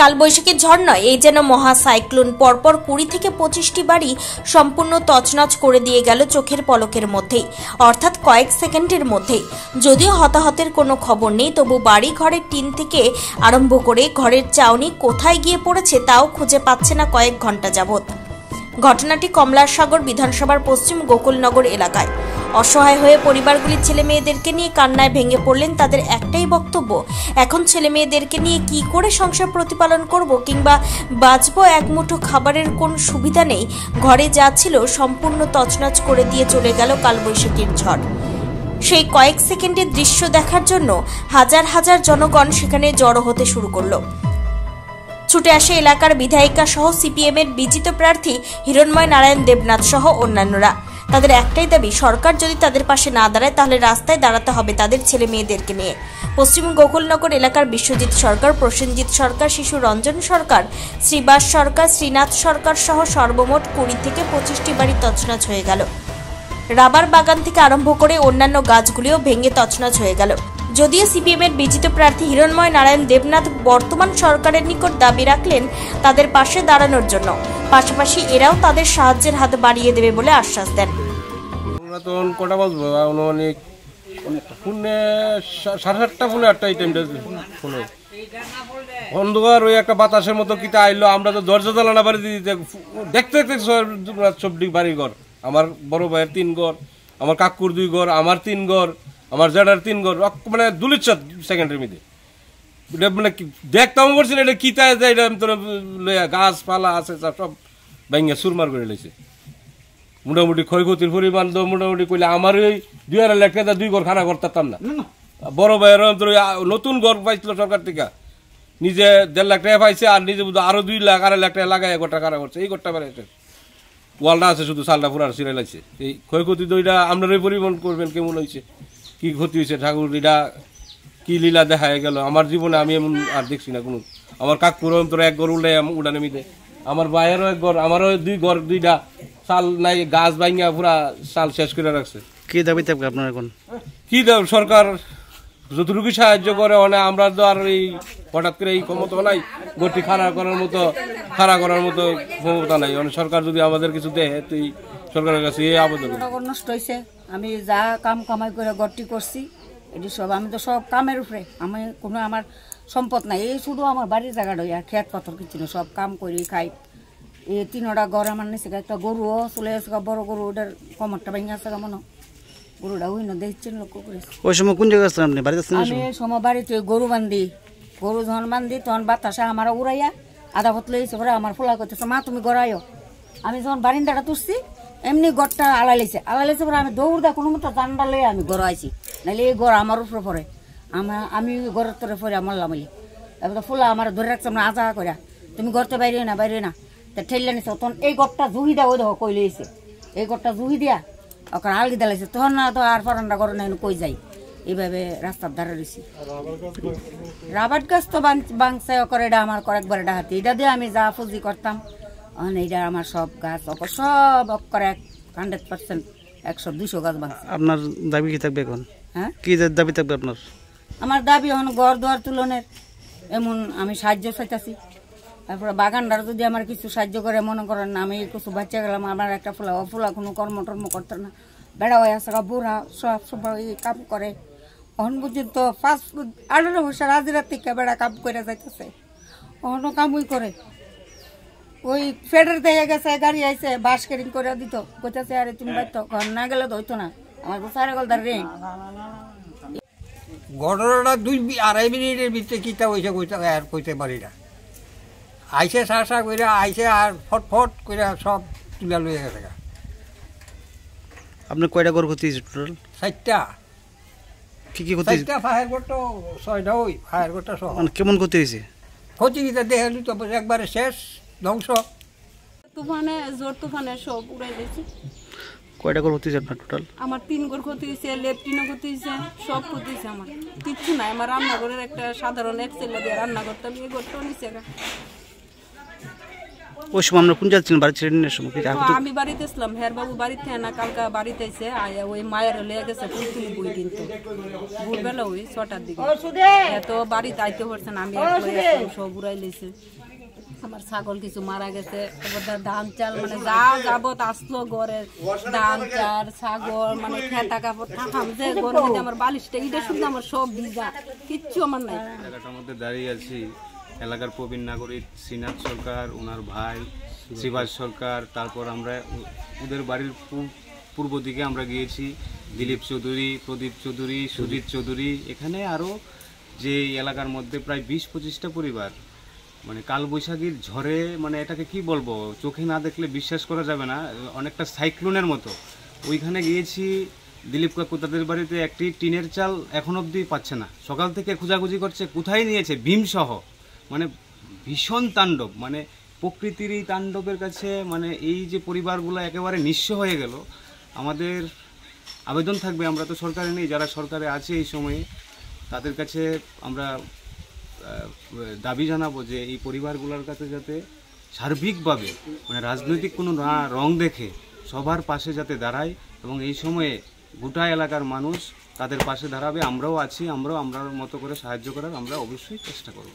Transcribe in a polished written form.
কালবৈশাখীর ঝড় নয়, এই যেন মহা সাইক্লোন। পরপর 20 থেকে 25টি বাড়ি সম্পূর্ণ তছনছ করে দিয়ে গেল চোখের পলকের মধ্যেই, অর্থাৎ কয়েক সেকেন্ডের মধ্যেই। যদিও হতাহতের কোনো খবর নেই, তবু বাড়ি ঘরের টিন থেকে আরম্ভ করে ঘরের চাউনি কোথায় গিয়ে পড়েছে তাও খুঁজে পাচ্ছে না কয়েক ঘন্টা যাবৎ। ঘটনাটি কমলাসাগর বিধানসভার পশ্চিম গোকুলনগর এলাকায়। অসহায় হয়ে পরিবারগুলির ছেলে মেয়েদেরকে নিয়ে কান্নায় ভেঙে পড়লেন। তাদের একটাই বক্তব্য, এখন ছেলে মেয়েদেরকে নিয়ে কি করে সংসার প্রতিপালন করব, কিংবা বাঁচবো এক মুঠো খাবারের কোন সুবিধা নেই। ঘরে যা ছিল সম্পূর্ণ তছনছ করে দিয়ে চলে গেল কালবৈশাখীর ঝড়। সেই কয়েক সেকেন্ডের দৃশ্য দেখার জন্য হাজার হাজার জনগণ সেখানে জড়ো হতে শুরু করলো। ছুটে আসে এলাকার বিধায়িকা সহ সিপিএমের বিজিত প্রার্থী হিরণময় নারায়ণ দেবনাথ সহ অন্যান্যরা। তাদের একটাই দাবি, সরকার যদি তাদের পাশে না দাঁড়ায় তাহলে রাস্তায় দাঁড়াতে হবে তাদের ছেলে মেয়েদেরকে নিয়ে। পশ্চিম গোকুলনগর এলাকার বিশ্বজিৎ সরকার, প্রসেনজিৎ সরকার, শিশু রঞ্জন সরকার, শ্রীবাস সরকার, শ্রীনাথ সরকার সহ সর্বমোট 20 থেকে 25টি বাড়ি তছনছ হয়ে গেল। রাবার বাগান থেকে আরম্ভ করে অন্যান্য গাছগুলিও ভেঙে তছনছ হয়ে গেল। যদিও সিপিএমের বিজিত প্রার্থী হিরণময় নারায়ণ দেবনাথ বর্তমান সরকারের নিকট দাবি রাখলেন তাদের পাশে দাঁড়ানোর জন্য, পাশাপাশি এরাও তাদের সাহায্যের হাত বাড়িয়ে দেবে বলে আশ্বাস দেন। কটা বলবো অনেক 7:30 এই টাইমটা শুনে অন্ধকার, ওই একটা বাতাসের মতো কিতা আইলো। আমরা তো দরজা জ্বালানা বাড়ি দিতে দেখতে দেখতে সব বাড়ির ঘর, আমার বড় ভাইয়ের 3 ঘর, আমার কাকুর 2 ঘর, আমার 3 ঘর, আমার জেডার 3 ঘর, মানে দুলিচ্ছা সেকেন্ডের মধ্যে মানে দেখতাম করছি না। এটা কিতা এটা গাছপালা আছে সব ভেঙে চুরমার করে লেছে। মোটামুটি ক্ষয়ক্ষতির পরিমাণ তো মোটামুটি কইলে আমার ওই 2.5 লাখ টাকা 2 ঘর খাড়া করতাম না। বড় ভাইয়ের নতুন ঘর পাইছিল সরকার থেকে, নিজে 1.5 লাখ টাকা পাইছে, আর নিজে আরো 2 লাখ 2.5 লাখ টাকা লাগাই ঘরটা খাড়া করছে। এই ঘরটা বেড়াইছে, ওয়ালটা আছে শুধু চালটা পুরার ছিঁড়ে লাগছে। এই ক্ষয়ক্ষতি তো এটা আপনারাই পরিমাণ করবেন কেমন হয়েছে, কি ক্ষতি হয়েছে। ঠাকুর এটা কি লীলা দেখা গেল আমার জীবনে, আমি এমন আর দেখছি না কোনো। আমার কাকুর অন্তর 1 ঘর উড়ানে মিদে, আমার ভাইয়েরও 1 ঘর, আমারও 2 ঘর, 2টা চাল নাই, গাছ ভাঙিয়া পুরা চাল শেষ করে রাখছে। কি দাবি থাকবে আপনার এখন? কি দাবি, সরকার যতটুকু সাহায্য করে, আমরা তো আর এই হঠাৎ করে এই ক্ষমতা নাই, গতি খাড়া করার মতো ক্ষমতা নাই। সরকার যদি আমাদের কিছু দেয়, তুই সরকারের কাছে এই আবেদন। নষ্ট হয়েছে, আমি যা কাম কামাই করে গড়টি করছি, এটি সব আমি তো সব কামের উপরে, আমি কোনো আমার সম্পদ নাই। এই শুধু আমার বাড়ির জায়গাটা আর খেত পাথর কিছু না, সব কাম করি খাই। এই 3টা ঘর আমার নিচে, একটা গরুও চলে আসে, বড় গরু, ওটার কমরটা ভেঙে আসে মনে, গরুটা ওই না দেখছেন, লক্ষ্য করেছি। ওই সময় কোন জায়গায় আসছেন আপনি? বাড়িতে আমি এই সময় বাড়িতে গরু বান্ধি, গরু যখন বান্ধি তখন বাতাসে আমার উড়াইয়া আধা পথ লইছে, পরে আমার ফোলা করতেছে, মা তুমি গড়াইও। আমি যখন বারিন্দাটা তুলছি এমনি গড়টা আলাইছে পরে আমি দৌড় দা কোনো মতো জান্ডা লয়ে আমি গড়াইছি, নাহলে এই গড় আমার উপরে পরে, আমি গড়ের তরে পরে মরলাম। এবার ফোলা আমার ধরে রাখছে, আমরা আজা করে তুমি গড়তে বাইরে না তা ঠেললে নিছে। তখন এই গড়টা জুহি দেওয়া, ওই দেখো কই লইছে, এই গড়টা জুহি দিয়া ওখানে আলগি দিলাইছে। তখন না তো আর পরান্ডা করে না কই যাই, এইভাবে রাস্তার ধারে রয়েছি। রাবার গাছ তো বাংছে করে, এটা আমার কয়েকবার ডাহাতি, এটা দিয়ে আমি যা ফুজি করতাম, এইটা আমার সব গাছ সব করে 100%, 100-200 গাছ বাংছে। আপনার দাবি কি থাকবে এখন? হ্যাঁ, কি দাবি থাকবে আপনার? আমার দাবি এখন ঘর দুয়ার তুলনের এমন আমি সাহায্য চাইতেছি। তারপরে বাগানটার যদি আমার কিছু সাহায্য করে, মনে করেন আমি কিছু বাচ্চা গেলাম, আমার একটা ফুলা কোনো কর্ম করতে না, বেড়া হয়ে আসে, বুড়া সব কাম করে। এখন পর্যন্ত 18 বছর হাজিরা থেকে বেড়া কাম করে যাইতেছে, অন্য কামই করে। ওই ফেডার দিয়ে গেছে, গাড়ি আইসে বাস কেরিং করে দিত, কোথাছে আরে তুমি বাইত ঘর না গেলে তো হইতো না, আমার তো 4 গলদার রে। ঘটনাটা 2-2.5 মিনিটের ভিতরে কিতা হয়েছে আর কইতে পারি না। আইসে সা করে আইসে আর ফট করে সব তুলা লয়ে গেছে। আপনার কয়টা ঘর ক্ষতি হয়েছে টোটাল? 4টা। কি ক্ষতি? 4টা, ফায়ার ঘরটা 6টা, ওই ফায়ার ঘরটা সব। মানে কেমন ক্ষতি হয়েছে? ক্ষতি কিতা দেখালি তো একবারে শেষ, ধ্বংস। জোর তুফানে সব উড়াই দিয়েছে। কয়টা ঘর ক্ষতি হয়েছে আপনার টোটাল? আমার 3 ঘর ক্ষতি হয়েছে, লেফটিনও ক্ষতি হয়েছে, সব ক্ষতি হয়েছে। আমার কিচ্ছু নাই, আমার রান্নাঘরের একটা সাধারণ 1 সেলে দিয়ে রান্না করতাম, এই ঘরটাও নিচে। ওই সময় আমরা কোন যাচ্ছিলেন বাড়ি ছেড়ে নিয়ে সময় কি তো আহত আমি বাড়িতে ছিলাম, হের বাবু বাড়িতে না, কালকা বাড়িতে এসে আয়া ওই মায়ের লেগে গেছে ফুলতুলি বই কিনতো ভোরবেলা ওই 6টার দিকে। তো বাড়িতে আইতে পারছে না, আমি সব উড়াই লেছে। আমার ছাগল কিছু মারা গেছে, ধান চাল মানে যা যাবত আসলো ঘরের ধান চাল ছাগল মানে খেতা কাপড় থাকাম যে গরমে আমার বালিশটা এটা শুধু আমার সব ভিজা, কিচ্ছু আমার নাই। এলাকাটার মধ্যে দাঁড়িয়ে আছি, এলাকার প্রবীণ নাগরিক শ্রীনাথ সরকার, ওনার ভাই শিবাজ সরকার, তারপর আমরা ওদের বাড়ির পূর্ব দিকে আমরা গিয়েছি, দিলীপ চৌধুরী, প্রদীপ চৌধুরী, সুজিত চৌধুরী, এখানে আরও যে এলাকার মধ্যে প্রায় 20-25টা পরিবার মানে কালবৈশাখীর ঝড়ে মানে এটাকে কি বলবো, চোখে না দেখলে বিশ্বাস করা যাবে না, অনেকটা সাইক্লোনের মতো। ওইখানে গিয়েছি, দিলীপ কাকু তাদের বাড়িতে একটি টিনের চাল এখন অবধি পাচ্ছে না, সকাল থেকে খোঁজাখুঁজি করছে, কোথায় নিয়েছে ভীমসহ, মানে ভীষণ তাণ্ডব, মানে প্রকৃতির এই তাণ্ডবের কাছে মানে এই যে পরিবারগুলো একেবারে নিঃস্ব হয়ে গেল। আমাদের আবেদন থাকবে, আমরা তো সরকারে নেই, যারা সরকারে আছে এই সময়ে তাদের কাছে আমরা দাবি জানাবো যে এই পরিবারগুলোর কাছে যাতে সার্বিকভাবে মানে রাজনৈতিক কোনো রং দেখে সবার পাশে যাতে দাঁড়ায়, এবং এই সময়ে গোটা এলাকার মানুষ তাদের পাশে দাঁড়াবে। আমরাও আছি, আমরাও আমরার মতো করে সাহায্য করার আমরা অবশ্যই চেষ্টা করব।